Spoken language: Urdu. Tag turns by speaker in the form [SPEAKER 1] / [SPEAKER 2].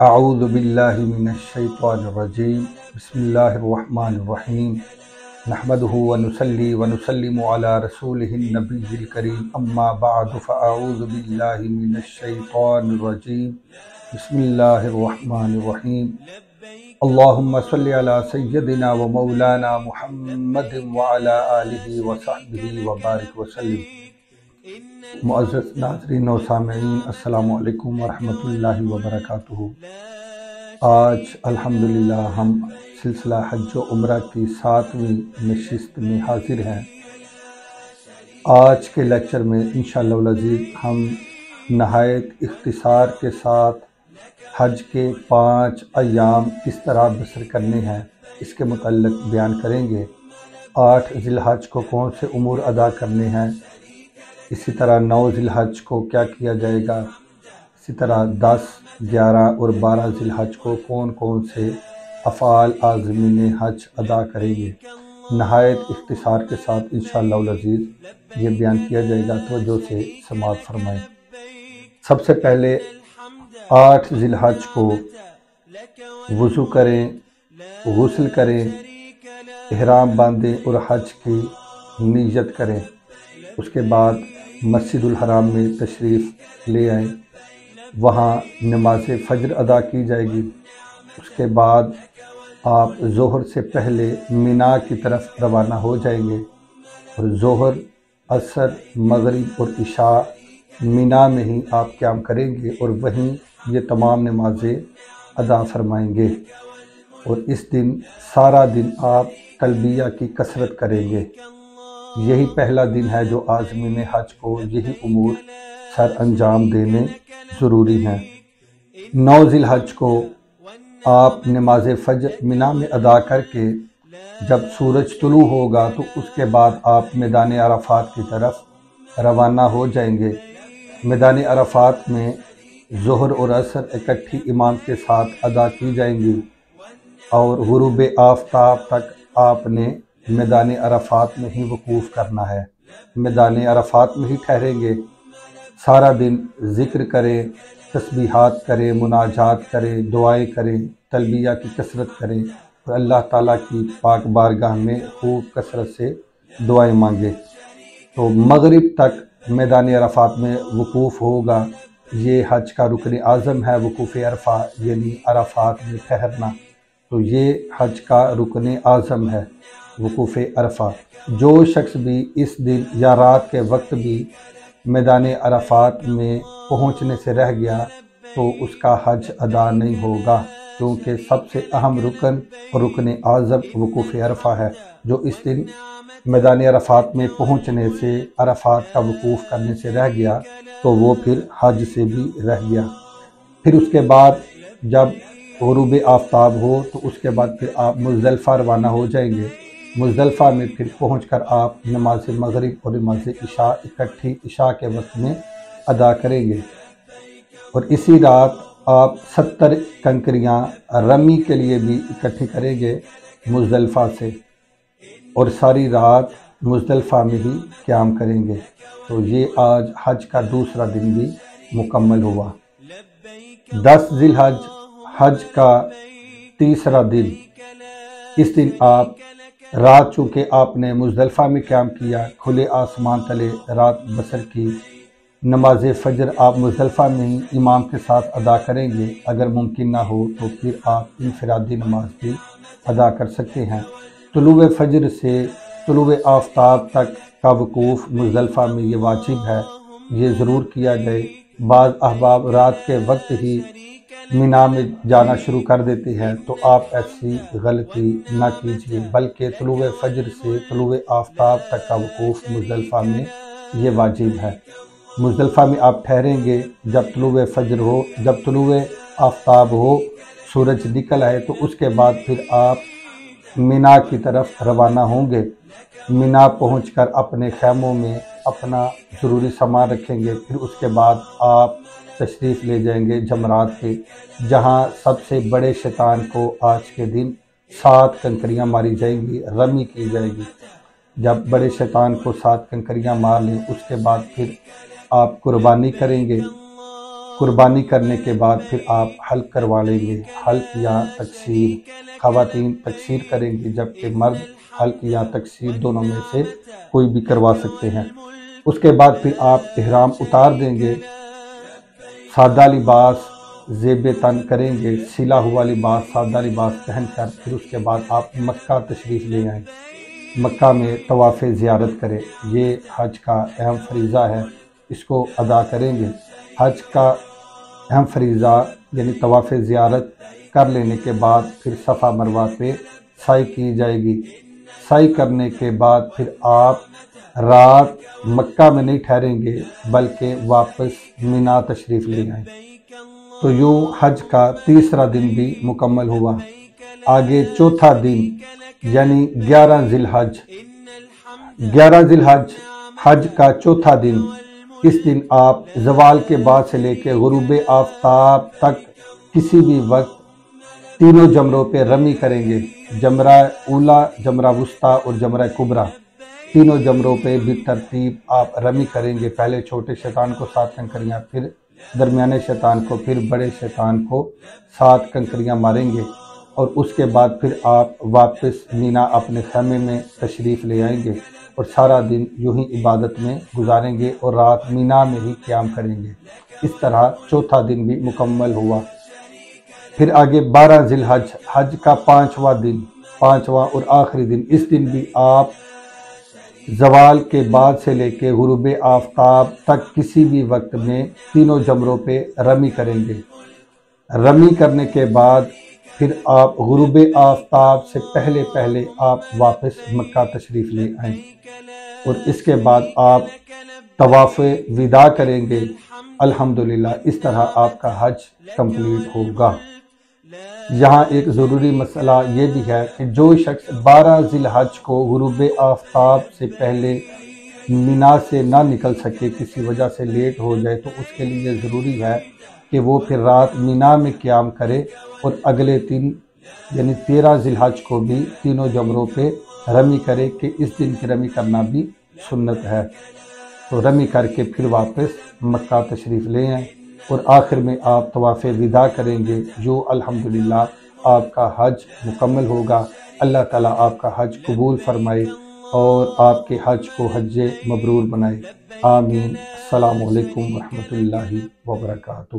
[SPEAKER 1] اعوذ باللہ من الشیطان الرجیم بسم اللہ الرحمن الرحیم نحمده ونصلی ونسلم علی رسولہ النبی الکریم اما بعد فاعوذ باللہ من الشیطان الرجیم بسم اللہ الرحمن الرحیم اللہم صلی علی سیدنا و مولانا محمد وعلی آلہ وصحبہ وبارک وسلم۔ معزز ناظرین و سامعین، السلام علیکم ورحمۃ اللہ وبرکاتہ۔ آج الحمدللہ ہم سلسلہ حج و عمرہ کی 7ویں نشست میں حاضر ہیں۔ آج کے لیکچر میں انشاءاللہ العزیز ہم نہایت اختصار کے ساتھ حج کے 5 ایام کس طرح بسر کرنے ہیں اس کے متعلق بیان کریں گے۔ 8 ذی الحج کو کون سے امور ادا کرنے ہیں، اسی طرح 9 ذی الحج کو کیا کیا جائے گا، اسی طرح 10، 11 اور 12 ذی الحج کو کون کون سے افعال عازمین حج ادا کریں گے۔ نہایت اختصار کے ساتھ انشاءاللہ العزیز یہ بیان کیا جائے گا، توجہ سے سماعت فرمائیں۔ سب سے پہلے 8 ذی الحج کو وضو کریں، غسل کریں، احرام باندھیں اور حج کی نیت کریں۔ اس کے بعد مسجد الحرام میں تشریف لے آئیں، وہاں نماز فجر ادا کی جائے گی۔ اس کے بعد آپ ظہر سے پہلے مینا کی طرف روانہ ہو جائیں گے اور ظہر، عصر، مغرب اور عشاء مینا میں ہی آپ قیام کریں گے اور وہیں یہ تمام نمازیں ادا فرمائیں گے، اور اس دن سارا دن آپ تلبیہ کی کثرت کریں گے۔ یہی پہلا دن ہے جو عازمین حج کو یہی امور سر انجام دینے ضروری ہیں۔ 9 ذی الحج کو آپ نماز فجر مینا میں ادا کر کے جب سورج طلوع ہوگا تو اس کے بعد آپ میدان عرفات کی طرف روانہ ہو جائیں گے۔ میدان عرفات میں ظہر اور عصر اکٹھی امام کے ساتھ ادا کی جائیں گی اور غروب آفتاب تک آپ نے میدان عرفات میں ہی وقوف کرنا ہے، میدان عرفات میں ہی ٹھہریں گے۔ سارا دن ذکر کریں، تسبیحات کریں، مناجات کریں، دعائیں کریں، تلبیہ کی کثرت کریں اور اللہ تعالیٰ کی پاک بارگاہ میں خوب کثرت سے دعائیں مانگیں۔ تو مغرب تک میدان عرفات میں وقوف ہوگا۔ یہ حج کا رکن اعظم ہے، وقوف عرفہ یعنی عرفات میں ٹھہرنا، تو یہ حج کا رکن اعظم ہے وقوف عرفہ۔ جو شخص بھی اس دن یا رات کے وقت بھی میدان عرفات میں پہنچنے سے رہ گیا تو اس کا حج ادا نہیں ہوگا، کیونکہ سب سے اہم رکن اور رکن اعظم وقوف عرفہ ہے۔ جو اس دن میدان عرفات میں پہنچنے سے، عرفات کا وقوف کرنے سے رہ گیا تو وہ پھر حج سے بھی رہ گیا۔ پھر اس کے بعد جب غروب آفتاب ہو تو اس کے بعد پھر آپ مزدلفہ روانہ ہو جائیں گے۔ مزدلفہ میں پھر پہنچ کر آپ نماز مغرب اور نماز عشاء اکٹھی عشاء کے وقت میں ادا کریں گے، اور اسی رات آپ 70 کنکریاں رمی کے لیے بھی اکٹھی کریں گے مزدلفہ سے، اور ساری رات مزدلفہ میں ہی قیام کریں گے۔ تو یہ آج حج کا دوسرا دن بھی مکمل ہوا۔ 10 ذی الحج حج کا تیسرا دن، اس دن آپ رات چونکہ آپ نے مزدلفہ میں قیام کیا، کھلے آسمان تلے رات بسر کی، نماز فجر آپ مزدلفہ میں ہی امام کے ساتھ ادا کریں گے۔ اگر ممکن نہ ہو تو پھر آپ انفرادی نماز بھی ادا کر سکتے ہیں۔ طلوع فجر سے طلوع آفتاب تک کا وقوف مزدلفہ میں یہ واجب ہے، یہ ضرور کیا جائے۔ بعض احباب رات کے وقت ہی مینا میں جانا شروع کر دیتے ہیں، تو آپ ایسی غلطی نہ کیجیے، بلکہ طلوع فجر سے طلوع آفتاب تک کا وقوف مزدلفہ میں یہ واجب ہے۔ مزدلفہ میں آپ ٹھہریں گے، جب طلوع فجر ہو، جب طلوع آفتاب ہو، سورج نکل آئے تو اس کے بعد پھر آپ مینا کی طرف روانہ ہوں گے۔ مینا پہنچ کر اپنے خیموں میں اپنا ضروری سامان رکھیں گے، پھر اس کے بعد آپ تشریف لے جائیں گے جمرات پہ، جہاں سب سے بڑے شیطان کو آج کے دن 7 کنکریاں ماری جائیں گی، رمی کی جائے گی۔ جب بڑے شیطان کو 7 کنکریاں مار لیں اس کے بعد پھر آپ قربانی کریں گے، قربانی کرنے کے بعد پھر آپ حلق کروا لیں گے، حلق یا تقصیر۔ خواتین تقصیر کریں گی جبکہ مرد حلق یا تقصیر دونوں میں سے کوئی بھی کروا سکتے ہیں۔ اس کے بعد پھر آپ احرام اتار دیں گے، سادہ لباس زیب تن کریں گے، سلا ہوا لباس سادہ لباس پہن کر پھر اس کے بعد آپ مکہ تشریف لے آئیں، مکہ میں طواف زیارت کریں۔ یہ حج کا اہم فریضہ ہے، اس کو ادا کریں گے۔ حج کا اہم فریضہ یعنی طواف زیارت کر لینے کے بعد پھر صفا مروہ پہ سعی کی جائے گی۔ سعی کرنے کے بعد پھر آپ رات مکہ میں نہیں ٹھہریں گے بلکہ واپس مینا تشریف لے آئیں۔ تو یوں حج کا تیسرا دن بھی مکمل ہوا۔ آگے چوتھا دن یعنی 11 ذی الحج، 11 ذی الحج حج کا چوتھا دن۔ اس دن آپ زوال کے بعد سے لے کے غروب آفتاب تک کسی بھی وقت تینوں جمروں پہ رمی کریں گے، جمرہ اولا، جمرہ وسطیٰ اور جمرہ کبریٰ۔ تینوں جمروں پہ بالترتیب آپ رمی کریں گے، پہلے چھوٹے شیطان کو 7 کنکریاں، پھر درمیانے شیطان کو، پھر بڑے شیطان کو 7 کنکریاں ماریں گے، اور اس کے بعد پھر آپ واپس مینا اپنے خیمے میں تشریف لے آئیں گے اور سارا دن یوں ہی عبادت میں گزاریں گے اور رات مینا میں ہی قیام کریں گے۔ اس طرح چوتھا دن بھی مکمل ہوا۔ پھر آگے 12 ذی الحج حج کا 5واں دن، 5واں اور آخری دن۔ اس دن بھی آپ زوال کے بعد سے لے کے غروب آفتاب تک کسی بھی وقت میں تینوں جمروں پہ رمی کریں گے۔ رمی کرنے کے بعد پھر آپ غروب آفتاب سے پہلے آپ واپس مکہ تشریف لے آئیں، اور اس کے بعد آپ طواف وداع کریں گے۔ الحمدللہ اس طرح آپ کا حج کمپلیٹ ہوگا۔ یہاں ایک ضروری مسئلہ یہ بھی ہے کہ جو شخص 12 ذی الحج کو غروب آفتاب سے پہلے مینا سے نہ نکل سکے، کسی وجہ سے لیٹ ہو جائے، تو اس کے لیے ضروری ہے کہ وہ پھر رات مینا میں قیام کرے اور اگلے دن یعنی 13 ذی الحج کو بھی تینوں جمروں پہ رمی کرے، کہ اس دن کی رمی کرنا بھی سنت ہے۔ تو رمی کر کے پھر واپس مکہ تشریف لے آئیں، اور آخر میں آپ طواف وداع کریں گے، جو الحمدللہ آپ کا حج مکمل ہوگا۔ اللہ تعالیٰ آپ کا حج قبول فرمائے اور آپ کے حج کو حج مبرور بنائے، آمین۔ السلام علیکم ورحمۃ اللہ وبرکاتہ۔